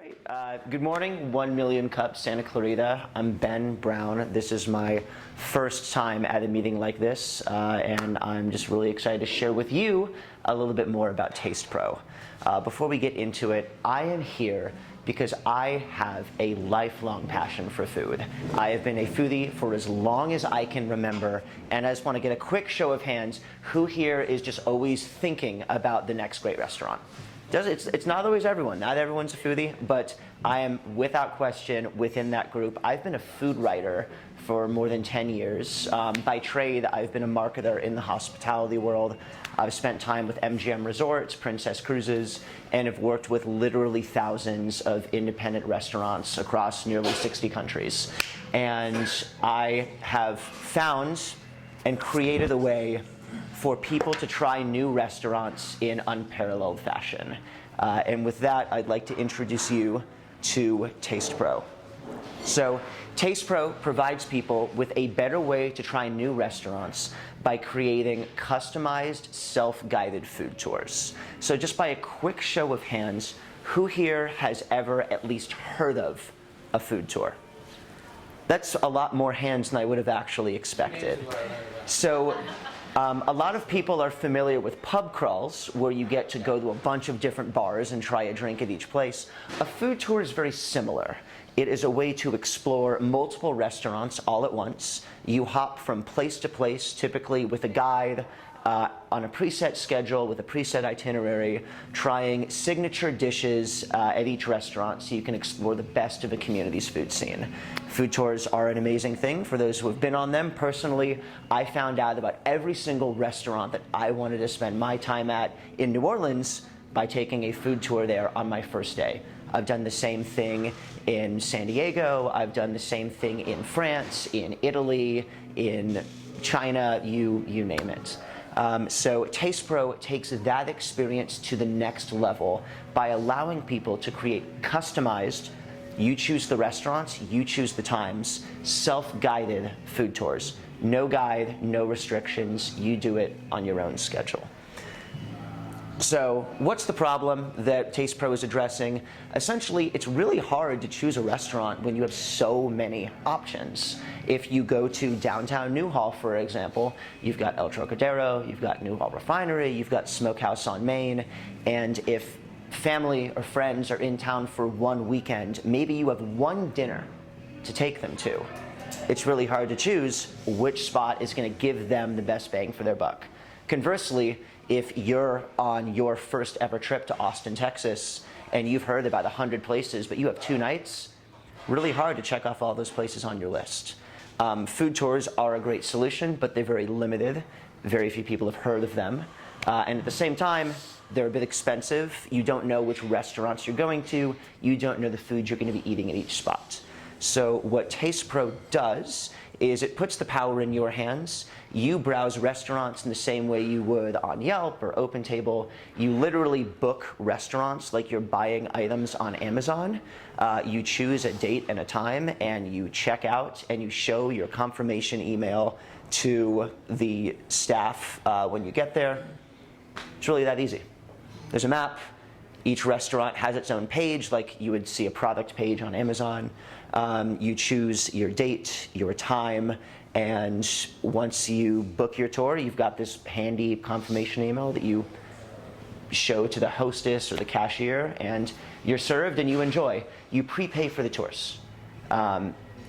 Great. Good morning, 1 Million Cups, Santa Clarita. I'm Ben Brown. This is my first time at a meeting like this, and I'm just really excited to share with you a little bit more about TastePro. Before we get into it, I am here because I have a lifelong passion for food. I have been a foodie for as long as I can remember, and I just want to get a quick show of hands. Who here is just always thinking about the next great restaurant? It's not always everyone. Not everyone's a foodie, but I am without question within that group. I've been a food writer for more than 10 years. By trade, I've been a marketer in the hospitality world. I've spent time with MGM Resorts, Princess Cruises, and have worked with literally thousands of independent restaurants across nearly 60 countries. And I have found and created a way for people to try new restaurants in unparalleled fashion. And with that, I'd like to introduce you to TastePro. So TastePro provides people with a better way to try new restaurants by creating customized, self-guided food tours. So just by a quick show of hands, who here has ever at least heard of a food tour? That's a lot more hands than I would have actually expected. So a lot of people are familiar with pub crawls, where you get to go to a bunch of different bars and try a drink at each place. A food tour is very similar. It is a way to explore multiple restaurants all at once. You hop from place to place, typically with a guide, on a preset schedule with a preset itinerary, trying signature dishes at each restaurant so you can explore the best of a community's food scene. Food tours are an amazing thing for those who have been on them. Personally, I found out about every single restaurant that I wanted to spend my time at in New Orleans by taking a food tour there on my first day. I've done the same thing in San Diego. I've done the same thing in France, in Italy, in China, you name it. So TastePro takes that experience to the next level by allowing people to create customized, you choose the restaurants, you choose the times, self-guided food tours. No guide, no restrictions, you do it on your own schedule. So what's the problem that TastePro is addressing? Essentially, it's really hard to choose a restaurant when you have so many options. If you go to downtown Newhall, for example, you've got El Trocadero, you've got Newhall Refinery, you've got Smokehouse on Main, and if family or friends are in town for one weekend, maybe you have one dinner to take them to. It's really hard to choose which spot is going to give them the best bang for their buck. Conversely, if you're on your first ever trip to Austin, Texas, and you've heard about 100 places, but you have 2 nights, really hard to check off all those places on your list. Food tours are a great solution, but they're very limited. Very few people have heard of them. And at the same time, they're a bit expensive. You don't know which restaurants you're going to. You don't know the food you're going to be eating at each spot. So what TastePro does is it puts the power in your hands. You browse restaurants in the same way you would on Yelp or OpenTable. You literally book restaurants like you're buying items on Amazon. You choose a date and a time, and you check out, and you show your confirmation email to the staff when you get there. It's really that easy. There's a map. Each restaurant has its own page, like you would see a product page on Amazon. You choose your date, your time, and once you book your tour, you've got this handy confirmation email that you show to the hostess or the cashier, and you're served and you enjoy. You prepay for the tours.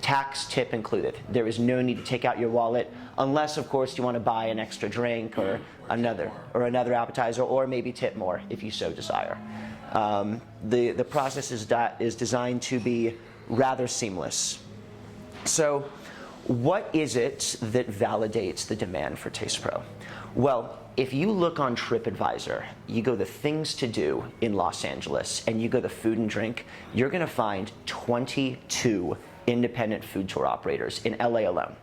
Tax, tip included. There is no need to take out your wallet unless, of course, you want to buy an extra drink or another appetizer, or maybe tip more if you so desire. The process is designed to be rather seamless. So what is it that validates the demand for TastePro? Well, if you look on TripAdvisor, you go to things to do in Los Angeles, and you go to food and drink, you're going to find 22 independent food tour operators in LA alone.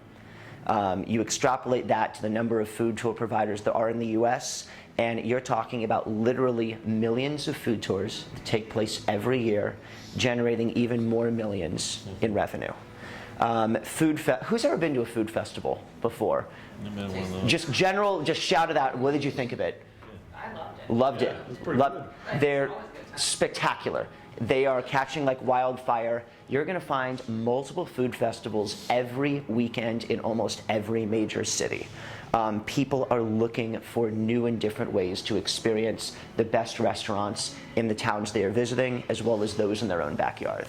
You extrapolate that to the number of food tour providers there are in the US, and you're talking about literally millions of food tours that take place every year, generating even more millions in revenue. Who's ever been to a food festival before? Just shout it out. What did you think of it? I loved it. Loved it. They're spectacular. They are catching like wildfire. You're going to find multiple food festivals every weekend in almost every major city. People are looking for new and different ways to experience the best restaurants in the towns they are visiting, as well as those in their own backyard.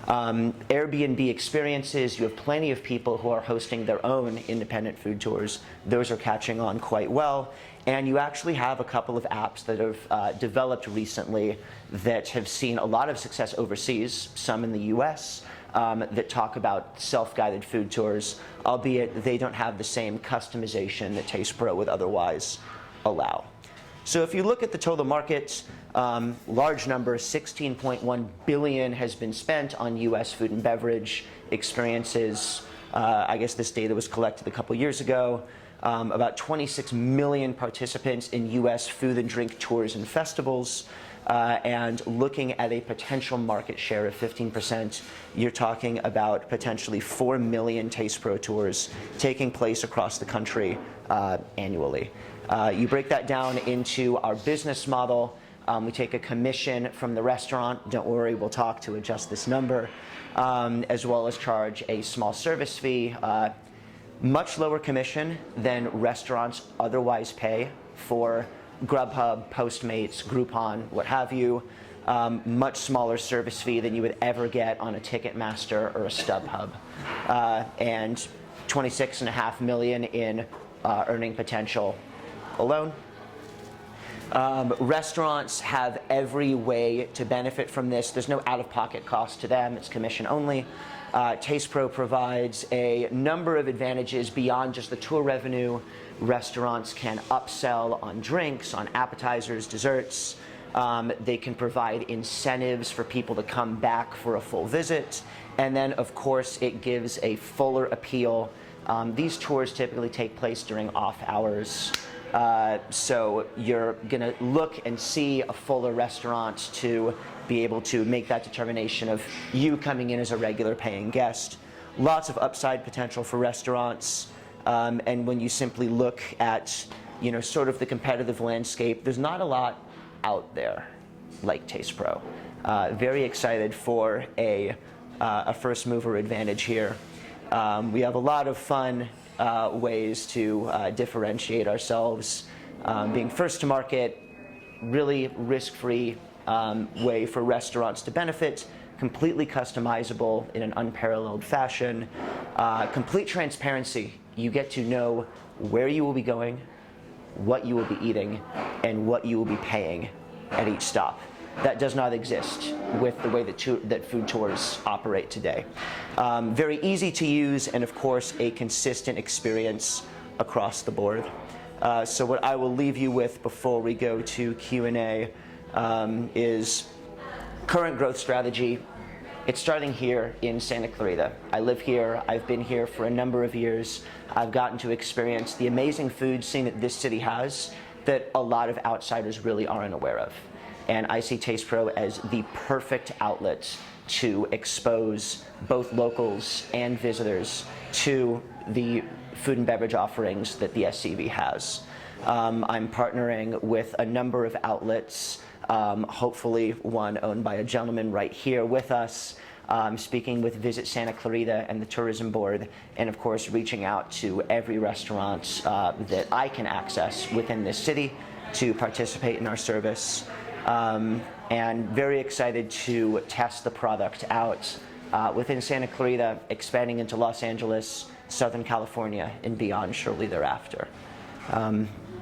Airbnb experiences, you have plenty of people who are hosting their own independent food tours. Those are catching on quite well. And you actually have a couple of apps that have developed recently that have seen a lot of success overseas, some in the US, that talk about self-guided food tours, albeit they don't have the same customization that Taste Pro would otherwise allow. So if you look at the total market, large number, $16.1 billion has been spent on US food and beverage experiences. I guess this data was collected a couple years ago. About 26 million participants in US food and drink tours and festivals. And looking at a potential market share of 15%, you're talking about potentially 4 million Taste Pro tours taking place across the country annually. You break that down into our business model. We take a commission from the restaurant. Don't worry, we'll talk to adjust this number, as well as charge a small service fee. Much lower commission than restaurants otherwise pay for Grubhub, Postmates, Groupon, what have you. Much smaller service fee than you would ever get on a Ticketmaster or a StubHub. And $26.5 million in earning potential alone. Restaurants have every way to benefit from this. There's no out-of-pocket cost to them. It's commission only. Taste Pro provides a number of advantages beyond just the tour revenue. Restaurants can upsell on drinks, on appetizers, desserts. They can provide incentives for people to come back for a full visit. And then, of course, it gives a fuller appeal. These tours typically take place during off hours. So you're going to look and see a fuller restaurant to be able to make that determination of you coming in as a regular paying guest. Lots of upside potential for restaurants. And when you simply look at, sort of the competitive landscape, there's not a lot out there like Taste Pro. Very excited for a first mover advantage here. We have a lot of fun ways to differentiate ourselves. Being first to market, really risk-free way for restaurants to benefit, completely customizable in an unparalleled fashion, complete transparency. You get to know where you will be going, what you will be eating, and what you will be paying at each stop. That does not exist with the way that food tours operate today. Very easy to use, and of course, a consistent experience across the board. So what I will leave you with before we go to Q&A is current growth strategy. It's starting here in Santa Clarita. I live here. I've been here for a number of years. I've gotten to experience the amazing food scene that this city has that a lot of outsiders really aren't aware of. And I see Taste Pro as the perfect outlet to expose both locals and visitors to the food and beverage offerings that the SCV has. I'm partnering with a number of outlets, hopefully one owned by a gentleman right here with us, speaking with Visit Santa Clarita and the Tourism Board, and of course reaching out to every restaurant that I can access within this city to participate in our service. And very excited to test the product out within Santa Clarita, expanding into Los Angeles, Southern California, and beyond shortly thereafter.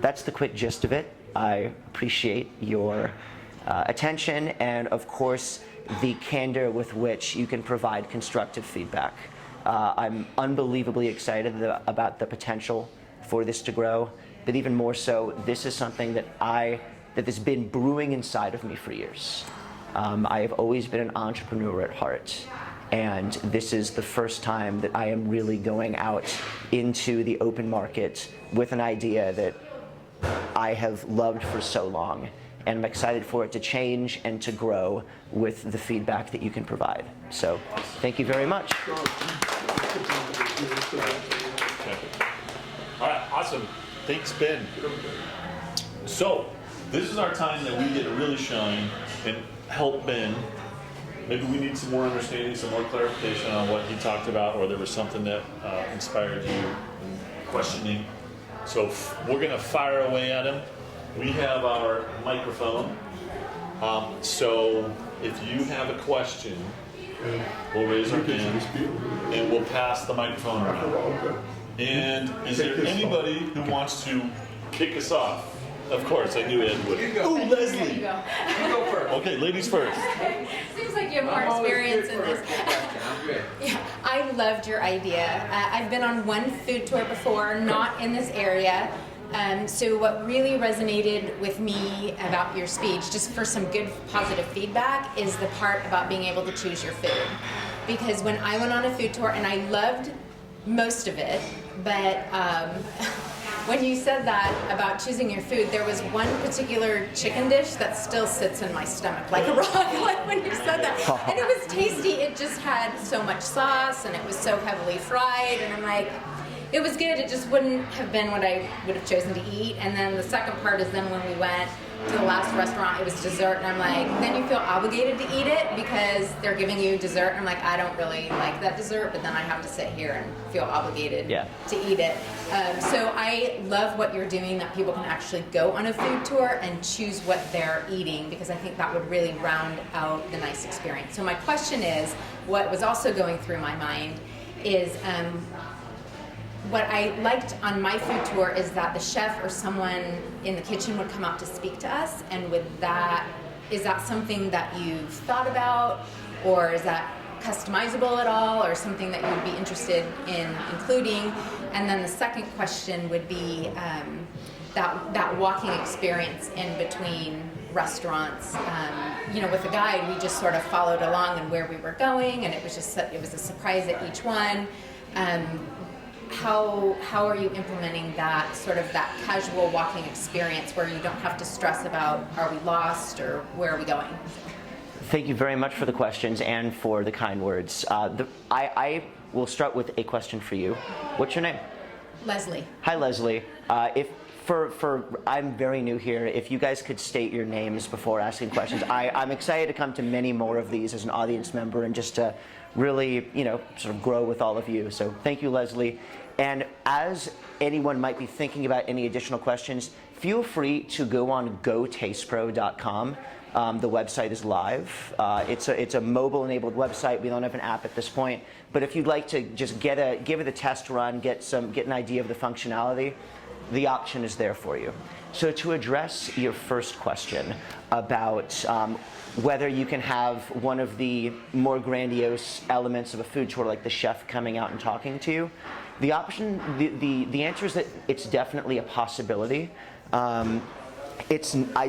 That's the quick gist of it. I appreciate your attention and, of course, the candor with which you can provide constructive feedback. I'm unbelievably excited about the potential for this to grow, but even more so, this is something that has been brewing inside of me for years. I have always been an entrepreneur at heart, and this is the first time that I am really going out into the open market with an idea that I have loved for so long, and I'm excited for it to change and to grow with the feedback that you can provide. So, thank you very much. All right, awesome. Thanks, Ben. So, this is our time that we get to really shine and help Ben maybe we need some more understanding, some more clarification on what he talked about, or there was something that inspired you in questioning. So we're going to fire away at him. We have our microphone. So if you have a question, we'll raise our hand and we'll pass the microphone around. And is there anybody who wants to kick us off? Of course, I knew Ed would. Ooh, Leslie! You go first. Okay, ladies first. Seems like you have more experience in this. Yeah, I loved your idea. I've been on one food tour before, not in this area. So what really resonated with me about your speech, just for some good positive feedback, is the part about being able to choose your food. Because when I went on a food tour, and I loved most of it, but when you said that about choosing your food, there was one particular chicken dish that still sits in my stomach like a rock, like when you said that. And it was tasty, it just had so much sauce, and it was so heavily fried, and I'm like, it was good, it just wouldn't have been what I would have chosen to eat. And then the second part is then when we went to the last restaurant, it was dessert, and I'm like, then you feel obligated to eat it because they're giving you dessert, and I'm like, I don't really like that dessert, but then I have to sit here and feel obligated to eat it. So I love what you're doing, that people can actually go on a food tour and choose what they're eating, because I think that would really round out the nice experience. So my question is, what was also going through my mind is, what I liked on my food tour is that the chef or someone in the kitchen would come out to speak to us, and is that something that you've thought about, or is that customizable at all, or something that you would be interested in including? And then the second question would be that walking experience in between restaurants. With a guide, we just sort of followed along and where we were going, and it was a surprise at each one. How are you implementing that sort of that casual walking experience where you don't have to stress about, are we lost or where are we going? Thank you very much for the questions and for the kind words. I will start with a question for you. What's your name? Leslie. Hi, Leslie. I'm very new here. If you guys could state your names before asking questions, I'm excited to come to many more of these as an audience member and just to really, sort of grow with all of you. So thank you, Leslie. And as anyone might be thinking about any additional questions, feel free to go on gotastepro.com. The website is live. It's a mobile-enabled website. We don't have an app at this point. But if you'd like to just give it a test run, get an idea of the functionality, the option is there for you. So to address your first question about whether you can have one of the more grandiose elements of a food tour, like the chef coming out and talking to you, the answer is that it's definitely a possibility. I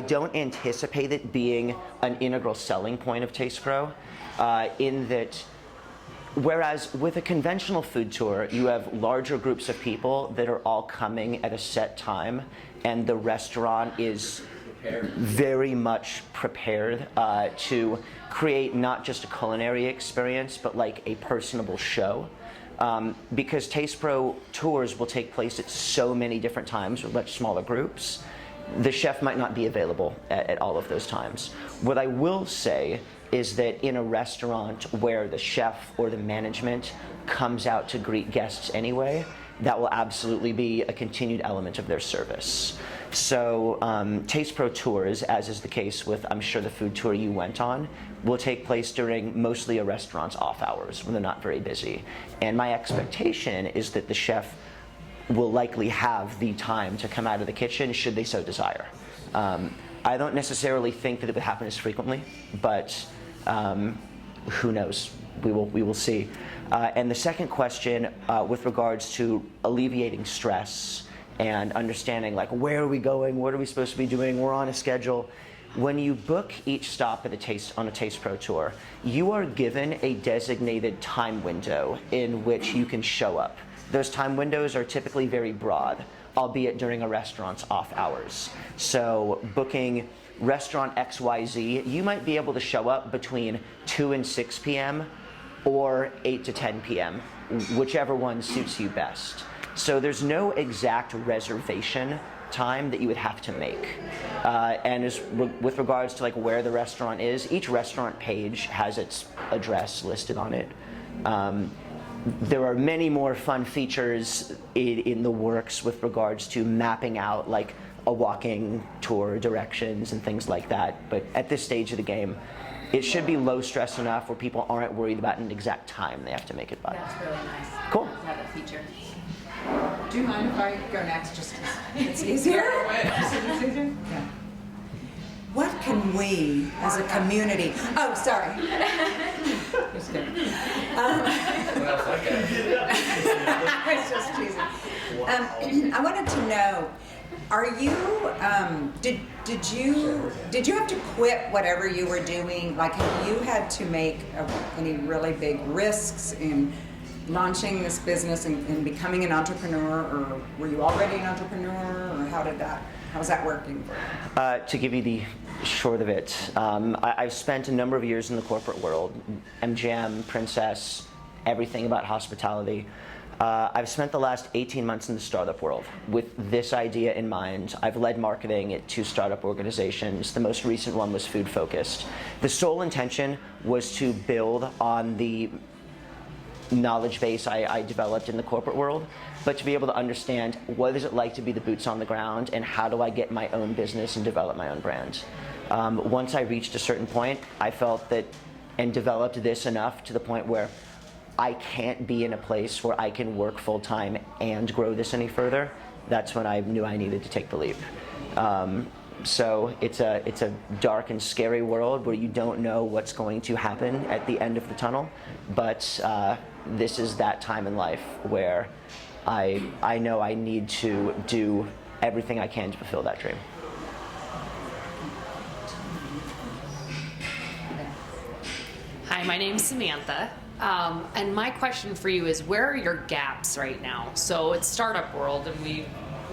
don't anticipate it being an integral selling point of Taste Pro, in that whereas with a conventional food tour, you have larger groups of people that are all coming at a set time, and the restaurant is very much prepared to create not just a culinary experience, but like a personable show. Because Taste Pro tours will take place at so many different times with much smaller groups, the chef might not be available at all of those times. What I will say is that in a restaurant where the chef or the management comes out to greet guests anyway, that will absolutely be a continued element of their service. So Taste Pro tours, as is the case with, I'm sure, the food tour you went on, will take place during mostly a restaurant's off hours when they're not very busy. And my expectation is that the chef will likely have the time to come out of the kitchen should they so desire. I don't necessarily think that it would happen as frequently, but who knows? We will see. And the second question with regards to alleviating stress and understanding, like, where are we going? What are we supposed to be doing? We're on a schedule. When you book each stop on a Taste Pro tour, you are given a designated time window in which you can show up. Those time windows are typically very broad, albeit during a restaurant's off hours. So booking restaurant XYZ, you might be able to show up between 2 and 6 p.m. or 8 to 10 p.m., whichever one suits you best. So there's no exact reservation time that you would have to make. And with regards to like where the restaurant is, each restaurant page has its address listed on it. There are many more fun features in the works with regards to mapping out like a walking tour, directions, and things like that. But at this stage of the game, it should be low stress enough where people aren't worried about an exact time they have to make it by. That's really nice. Cool. To have that feature. Do you mind if I go next, just 'cause it's easier? It's easier? Yeah. What can we, as a community, oh, sorry. Just kidding. It's just teasing. I wanted to know, are you, did you have to quit whatever you were doing? Like, have you had to make any really big risks in launching this business and becoming an entrepreneur, or were you already an entrepreneur, or how's that working for you? To give you the short of it, I've spent a number of years in the corporate world, MGM, Princess, everything about hospitality. I've spent the last 18 months in the startup world with this idea in mind. I've led marketing at 2 startup organizations. The most recent one was food focused. The sole intention was to build on the knowledge base I developed in the corporate world, but to be able to understand what is it like to be the boots on the ground and how do I get my own business and develop my own brand. Once I reached a certain point, I felt that and developed this enough to the point where I can't be in a place where I can work full time and grow this any further. That's when I knew I needed to take the leap. So it's a dark and scary world where you don't know what's going to happen at the end of the tunnel, but this is that time in life where I know I need to do everything I can to fulfill that dream. Hi, my name's Samantha. And my question for you is, where are your gaps right now? So it's startup world, and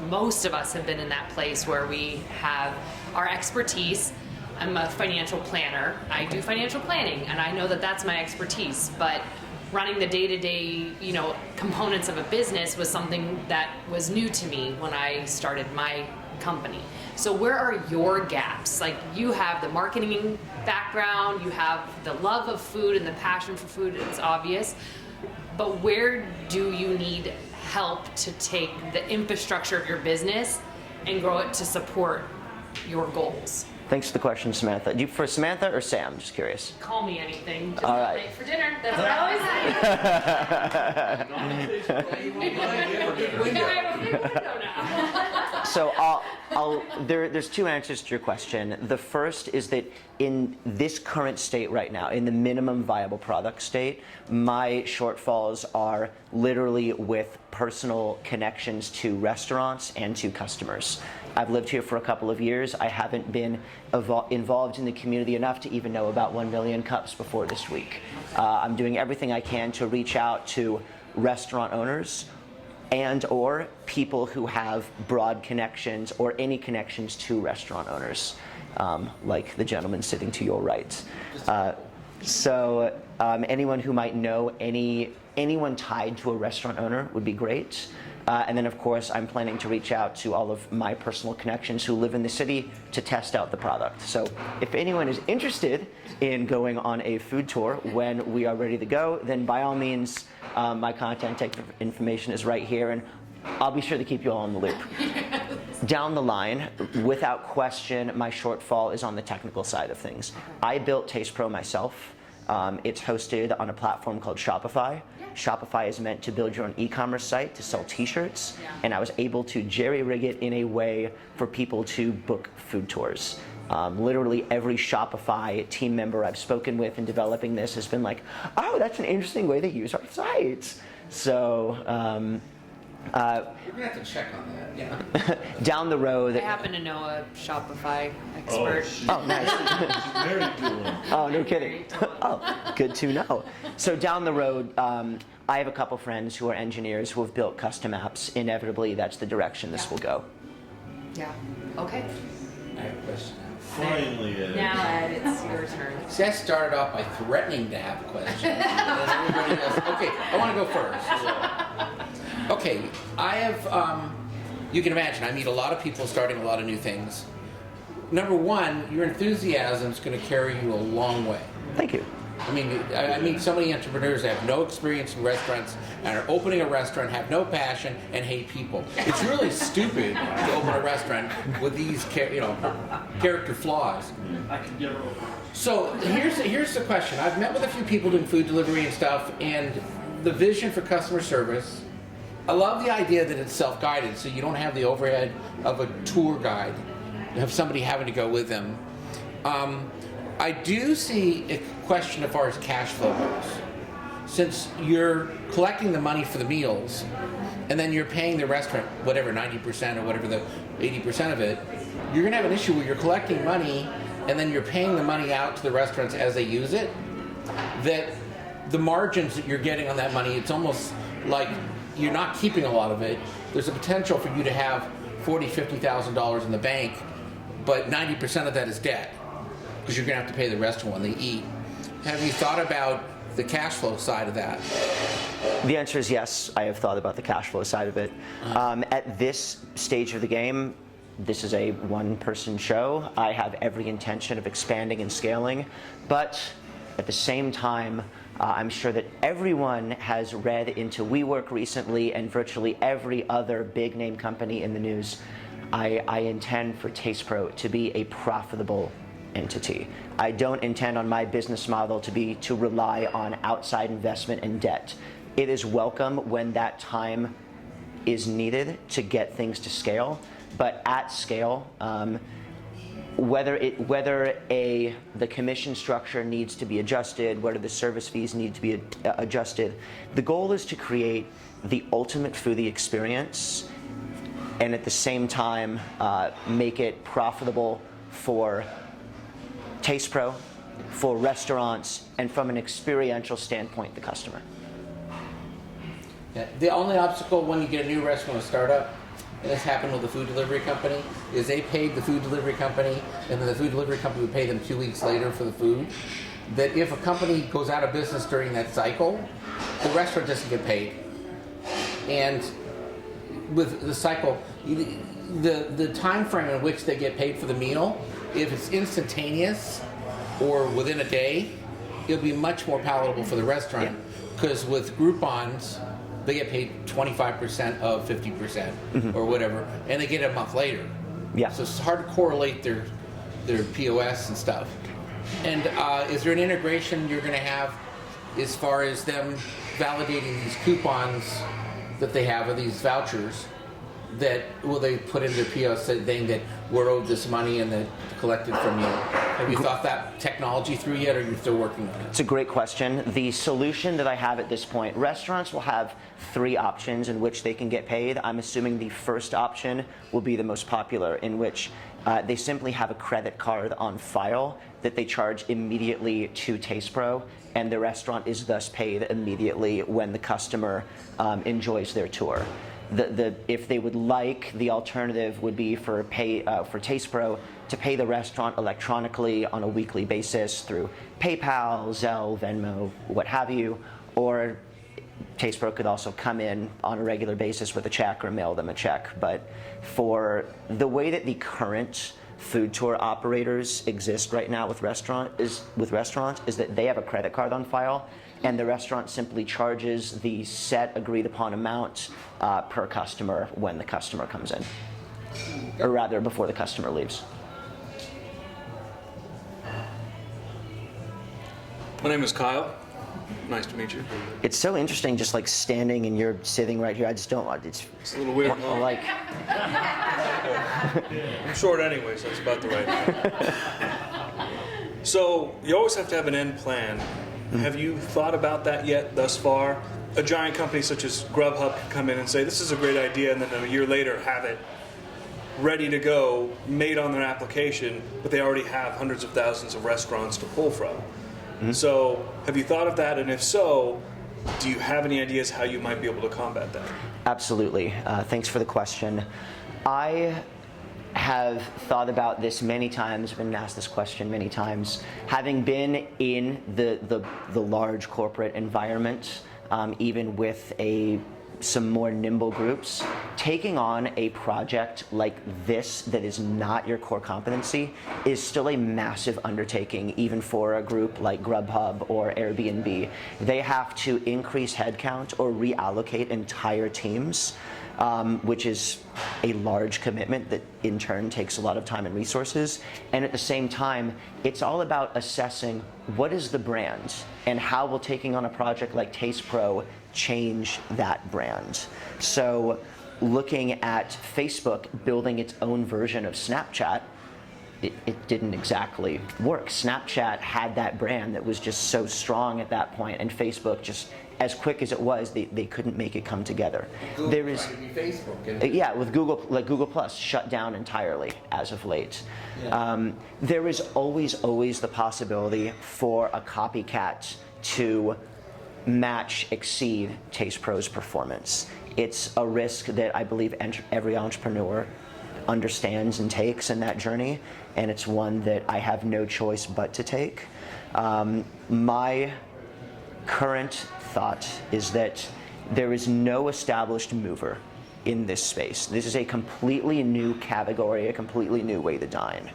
most of us have been in that place where we have our expertise. I'm a financial planner. I do financial planning, and I know that that's my expertise. But running the day-to-day, components of a business was something that was new to me when I started my company. So where are your gaps? Like, you have the marketing background, you have the love of food and the passion for food, it's obvious. But where do you need help to take the infrastructure of your business and grow it to support your goals? Thanks for the question, Samantha. Do you prefer Samantha or Sam? Just curious. Call me anything. Just All right. late for dinner. That's what I always say. I have a big window now. So there's 2 answers to your question. The first is that in this current state right now, in the minimum viable product state, my shortfalls are literally with personal connections to restaurants and to customers. I've lived here for a couple of years. I haven't been involved in the community enough to even know about 1 million cups before this week. I'm doing everything I can to reach out to restaurant owners and or people who have broad connections or any connections to restaurant owners, like the gentleman sitting to your right. So anyone who might know anyone tied to a restaurant owner would be great. And then, of course, I'm planning to reach out to all of my personal connections who live in the city to test out the product. So if anyone is interested in going on a food tour when we are ready to go, then by all means, my contact information is right here, and I'll be sure to keep you all in the loop. Down the line, without question, my shortfall is on the technical side of things. I built Taste Pro myself. It's hosted on a platform called Shopify. Shopify is meant to build your own e-commerce site to sell t-shirts, and I was able to jerry-rig it in a way for people to book food tours. Literally every Shopify team member I've spoken with in developing this has been like, oh, that's an interesting way to use our site. So We're gonna have to check on that. Yeah. down the road. I happen to know a Shopify expert. Oh, nice. She's married to one. Oh, no kidding. Oh, good to know. So down the road, I have a couple friends who are engineers who have built custom apps. Inevitably, that's the direction this will go. Yeah. Okay. I have a question now. Finally, Ed. Now, Ed, it's your turn. See, I started off by threatening to have questions. And then everybody else. Okay, I want to go first. Okay, I have you can imagine, I meet a lot of people starting a lot of new things. Number one, your enthusiasm is going to carry you a long way. Thank you. I mean, I meet so many entrepreneurs that have no experience in restaurants and are opening a restaurant, have no passion, and hate people. It's really stupid to open a restaurant with these, character flaws. So here's the question. I've met with a few people doing food delivery and stuff, and the vision for customer service. I love the idea that it's self-guided, so you don't have the overhead of a tour guide. You have somebody having to go with them. I do see a question as far as cash flow goes. Since you're collecting the money for the meals, and then you're paying the restaurant whatever, 90% or whatever, the 80% of it, you're gonna have an issue where you're collecting money and then you're paying the money out to the restaurants as they use it, that the margins that you're getting on that money, it's almost like you're not keeping a lot of it. There's a potential for you to have $40,000, $50,000 in the bank, but 90% of that is debt, because you're gonna have to pay the restaurant when they eat. Have you thought about the cash flow side of that? The answer is yes. I have thought about the cash flow side of it. At this stage of the game, this is a one-person show. I have every intention of expanding and scaling, but at the same time, I'm sure that everyone has read into WeWork recently and virtually every other big-name company in the news. I intend for TastePro to be a profitable entity. I don't intend on my business model to rely on outside investment and debt. It is welcome when that time is needed to get things to scale, but at scale, whether the commission structure needs to be adjusted, whether the service fees need to be adjusted, the goal is to create the ultimate foodie experience, and at the same time make it profitable for TastePro, for restaurants, and from an experiential standpoint, the customer. Yeah, the only obstacle when you get a new restaurant, a startup, and this happened with the food delivery company, is they paid the food delivery company, and then the food delivery company would pay them 2 weeks later for the food. That if a company goes out of business during that cycle, the restaurant doesn't get paid. And with the cycle, the time frame in which they get paid for the meal, if it's instantaneous or within a day, it'll be much more palatable for the restaurant, because with Groupons, they get paid 25% of 50% or whatever, and they get it a month later. Yeah. So it's hard to correlate their POS and stuff. And is there an integration you're going to have as far as them validating these coupons that they have, or these vouchers, that will they put in their POS saying that we're owed this money and that collected from you? Have you thought that technology through yet, or are you still working on it? It's a great question. The solution that I have at this point, restaurants will have 3 options in which they can get paid. I'm assuming the first option will be the most popular, in which they simply have a credit card on file that they charge immediately to TastePro, and the restaurant is thus paid immediately when the customer enjoys their tour. If they would like, the alternative would be for TastePro to pay the restaurant electronically on a weekly basis through PayPal, Zelle, Venmo, what have you, or TastePro could also come in on a regular basis with a check or mail them a check. But for the way that the current food tour operators exist right now with restaurants is that they have a credit card on file, and the restaurant simply charges the set agreed upon amount per customer when the customer comes in, or rather before the customer leaves. My name is Kyle. Nice to meet you. It's so interesting, just like standing and you're sitting right here. I just don't want It's a little weird. Huh? like. I'm short anyway, so it's about the right. So you always have to have an end plan. Have you thought about that yet thus far? A giant company such as Grubhub could come in and say, this is a great idea, and then a year later have it ready to go, made on their application, but they already have hundreds of thousands of restaurants to pull from. So have you thought of that? And if so, do you have any ideas how you might be able to combat that? Absolutely. Thanks for the question. I have thought about this many times, been asked this question many times. Having been in the large corporate environment, even with a some more nimble groups, taking on a project like this that is not your core competency is still a massive undertaking, even for a group like Grubhub or Airbnb. They have to increase headcount or reallocate entire teams, which is a large commitment that in turn takes a lot of time and resources. And at the same time, it's all about assessing what is the brand and how will taking on a project like Taste Pro change that brand. So looking at Facebook building its own version of Snapchat, it didn't exactly work. Snapchat had that brand that was just so strong at that point, and Facebook just, as quick as it was, they couldn't make it come together. Google There is, tried to be Facebook. yeah, with Google Plus shut down entirely as of late. There is always the possibility for a copycat to match, exceed Taste Pro's performance. It's a risk that I believe every entrepreneur understands and takes in that journey, and it's one that I have no choice but to take. My current thought is that there is no established mover in this space. This is a completely new category, a completely new way to dine,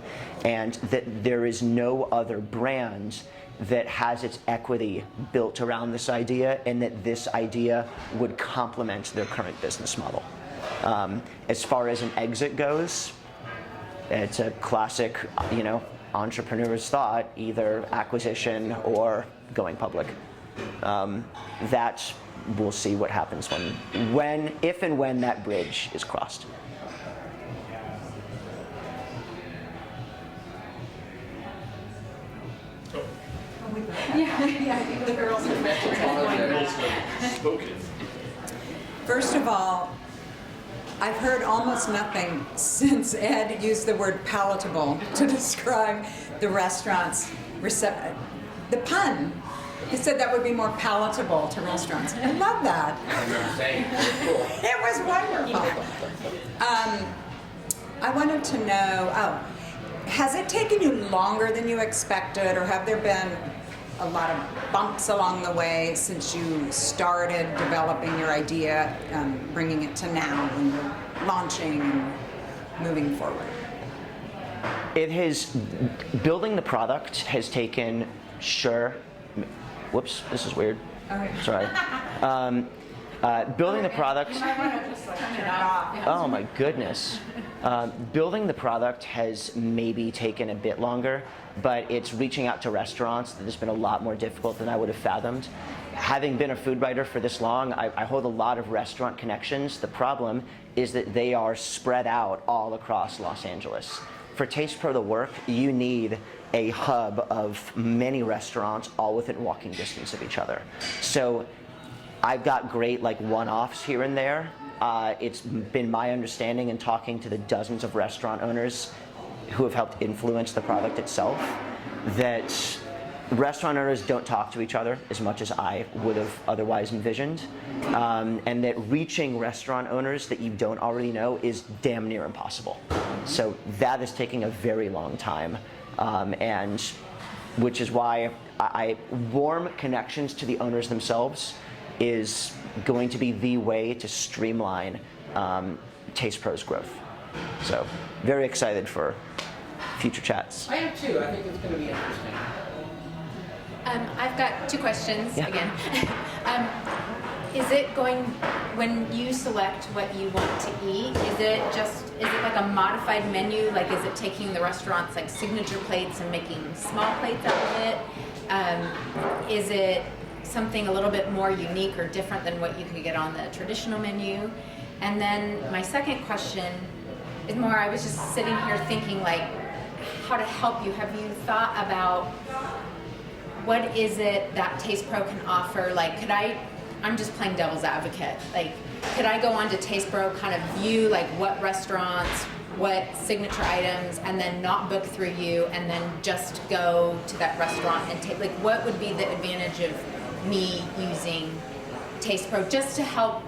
and that there is no other brand that has its equity built around this idea, and that this idea would complement their current business model. As far as an exit goes, it's a classic, entrepreneur's thought, either acquisition or going public. That we'll see what happens if and when that bridge is crossed. Spoken. First of all, I've heard almost nothing since Ed used the word palatable to describe the restaurant's the pun. He said that would be more palatable to restaurants. I love that. I remember saying it was cool. It was wonderful. I wanted to know, has it taken you longer than you expected, or have there been a lot of bumps along the way since you started developing your idea, bringing it to now when you're launching and moving forward? Building the product has taken, whoops, this is weird. Okay. Sorry. Building the product. You might want to just turn it off. Oh my goodness. Building the product has maybe taken a bit longer, but it's reaching out to restaurants that has been a lot more difficult than I would have fathomed. Having been a food writer for this long, I hold a lot of restaurant connections. The problem is that they are spread out all across Los Angeles. For Taste Pro to work, you need a hub of many restaurants all within walking distance of each other. So I've got great one-offs here and there. It's been my understanding in talking to the dozens of restaurant owners who have helped influence the product itself that restaurant owners don't talk to each other as much as I would have otherwise envisioned, and that reaching restaurant owners that you don't already know is damn near impossible. So that is taking a very long time, and which is why warm connections to the owners themselves is going to be the way to streamline Taste Pro's growth. So very excited for future chats. I am too. I think it's going to be interesting. I've got two questions Yeah. again. Is it going, when you select what you want to eat, is it like a modified menu? Like, is it taking the restaurant's signature plates and making small plates out of it? Is it something a little bit more unique or different than what you could get on the traditional menu? And then my second question is more, I was just sitting here thinking how to help you. Have you thought about what is it that Taste Pro can offer? I'm just playing devil's advocate. Could I go on to Taste Pro, kind of view what restaurants, what signature items, and then not book through you, and then just go to that restaurant and take, what would be the advantage of me using Taste Pro just to help,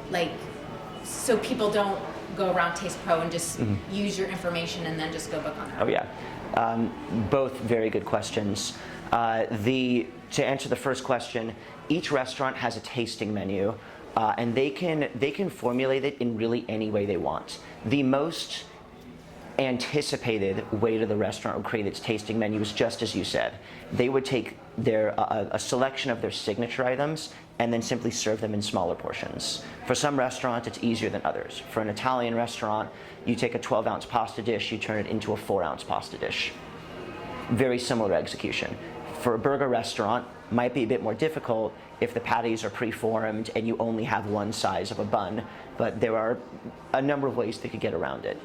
so people don't go around Taste Pro and just use your information and then just go book on it? Oh yeah, both very good questions. To answer the first question, each restaurant has a tasting menu and they can formulate it in really any way they want. The most anticipated way to the restaurant would create its tasting menu is just as you said. They would take a selection of their signature items and then simply serve them in smaller portions. For some restaurants, it's easier than others. For an Italian restaurant, you take a 12-ounce pasta dish, you turn it into a 4-ounce pasta dish. Very similar execution. For a burger restaurant, might be a bit more difficult if the patties are preformed and you only have one size of a bun, but there are a number of ways they could get around it.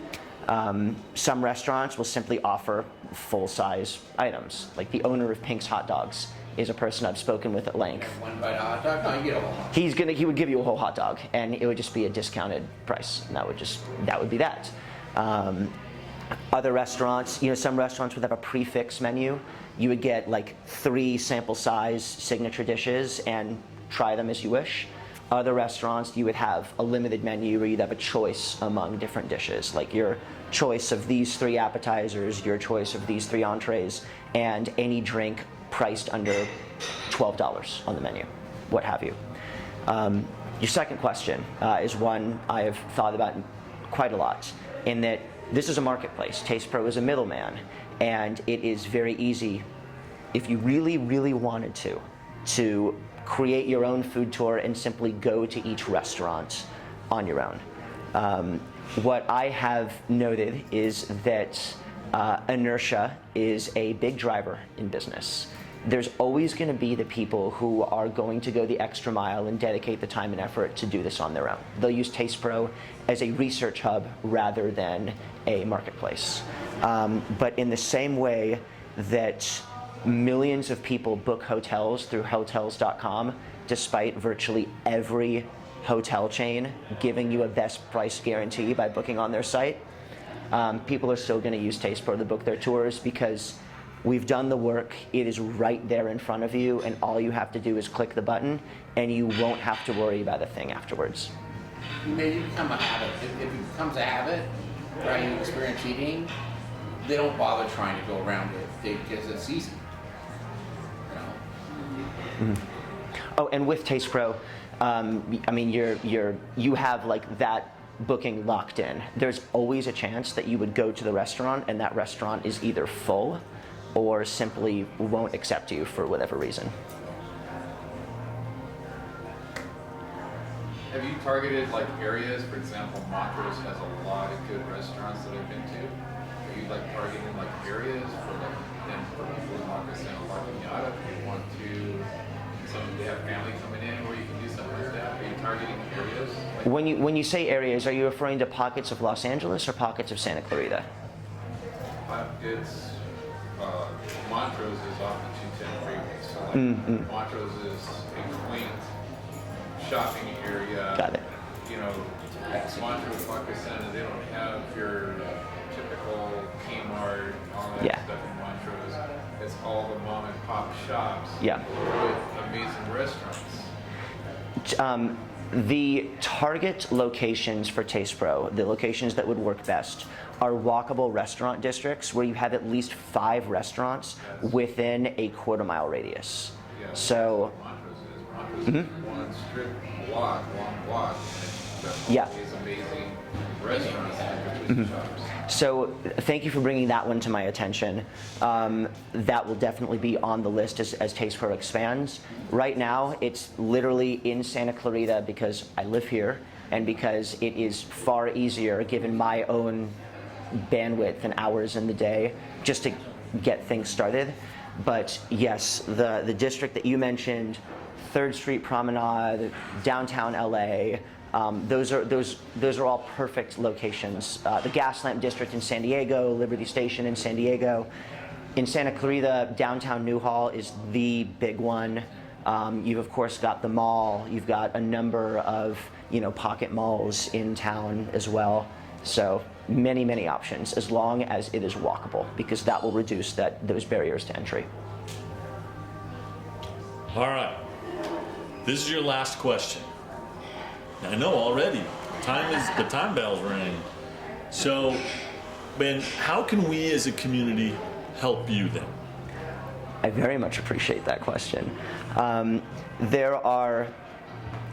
Some restaurants will simply offer full-size items. Like the owner of Pink's Hot Dogs is a person I've spoken with at length. One bite of hot dog? No, you get a whole hot dog. He would give you a whole hot dog, and it would just be a discounted price, and that would be that. Other restaurants, some restaurants would have a prefix menu. You would get like 3 sample size signature dishes and try them as you wish. Other restaurants, you would have a limited menu where you'd have a choice among different dishes, like your choice of these 3 appetizers, your choice of these 3 entrees, and any drink priced under $12 on the menu, what have you. Your second question is one I have thought about quite a lot, in that this is a marketplace. TastePro is a middleman, and it is very easy, if you really, really wanted to create your own food tour and simply go to each restaurant on your own. What I have noted is that inertia is a big driver in business. There's always going to be the people who are going to go the extra mile and dedicate the time and effort to do this on their own. They'll use TastePro as a research hub rather than a marketplace. But in the same way that millions of people book hotels through Hotels.com, despite virtually every hotel chain giving you a best price guarantee by booking on their site, people are still going to use TastePro to book their tours because we've done the work. It is right there in front of you, and all you have to do is click the button, and you won't have to worry about a thing afterwards. Maybe become a habit. If it becomes a habit, right, you experience eating, they don't bother trying to go around it because it's easy. Oh, and with TastePro, I mean, you have like that booking locked in. There's always a chance that you would go to the restaurant and that restaurant is either full or simply won't accept you for whatever reason. Have you targeted like areas? For example, Montrose has a lot of good restaurants that I've been to. Are you like targeting like areas for like them for people in Montrose and La Piñata? If you want to, they have family coming in where you can do something like that. Are you targeting areas? Like, When you say areas, are you referring to pockets of Los Angeles or pockets of Santa Clarita? it's Montrose is off the 210 freeway, so like Montrose is a quaint shopping area. Got it. Montrose, Marcus Center, they don't have your typical Kmart, all that Yeah. stuff in Montrose. It's all the mom and pop shops Yeah. with amazing restaurants. The target locations for TastePro, the locations that would work best, are walkable restaurant districts where you have at least 5 restaurants within a quarter-mile radius. Yeah, So, Montrose is one strip block, long block, and it's Yeah. got all these amazing restaurants and between shops. So thank you for bringing that one to my attention. That will definitely be on the list as TastePro expands. Right now, it's literally in Santa Clarita because I live here and because it is far easier, given my own bandwidth and hours in the day, just to get things started. But yes, the district that you mentioned, 3rd Street Promenade, downtown LA, those are all perfect locations. The Gaslamp District in San Diego, Liberty Station in San Diego. In Santa Clarita, downtown Newhall is the big one. You've of course got the mall. You've got a number of pocket malls in town as well. So many options as long as it is walkable, because that will reduce those barriers to entry. All right. This is your last question. I know already. The time bell's ringing. So, Ben, how can we as a community help you then? I very much appreciate that question. There are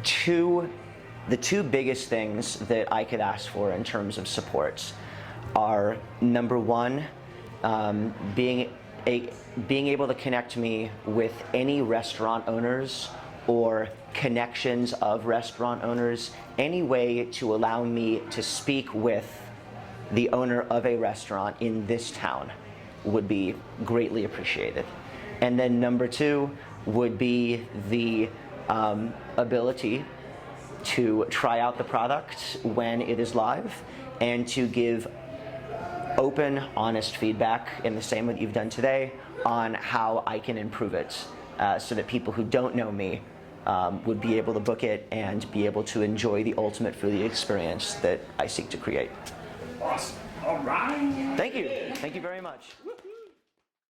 2 the two biggest things that I could ask for in terms of supports are, number one, being able to connect me with any restaurant owners or connections of restaurant owners, any way to allow me to speak with the owner of a restaurant in this town would be greatly appreciated. And then number two would be the ability to try out the product when it is live and to give open, honest feedback in the same way that you've done today on how I can improve it, so that people who don't know me would be able to book it and be able to enjoy the ultimate foodie experience that I seek to create. Awesome. All right. Thank you. Thank you very much.